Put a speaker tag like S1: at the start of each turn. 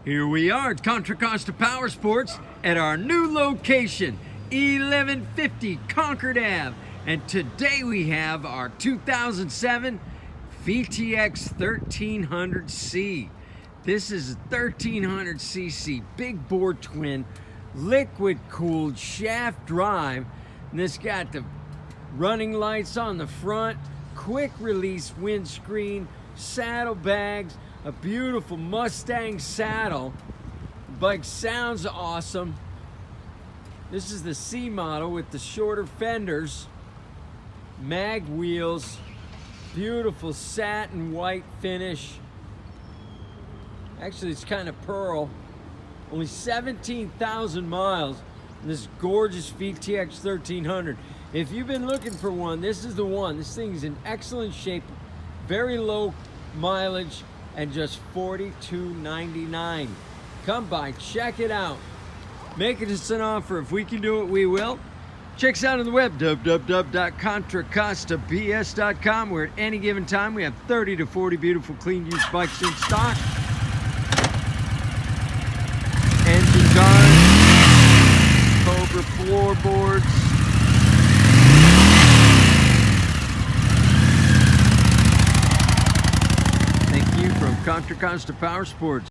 S1: Here we are at Contra Costa Powersports at our new location, 1150 Concord Ave. And today we have our 2007 VTX1300C. This is a 1300cc big bore twin, liquid cooled shaft drive. And this got the running lights on the front, quick release windscreen, saddlebags, a beautiful Mustang saddle. The bike sounds awesome. This is the C model with the shorter fenders, mag wheels, beautiful satin white finish. Actually, it's kind of pearl. Only 17,000 miles in this gorgeous VTX 1300. If you've been looking for one, this is the one. This thing's in excellent shape, very low mileage, and just $42.99. Come by, check it out. Make it us an offer. If we can do it, we will. Check us out on the web, www.contracostabs.com, where at any given time we have 30 to 40 beautiful clean used bikes in stock. Engine guards, Cobra floorboards. Thank you from Contra Costa Powersports.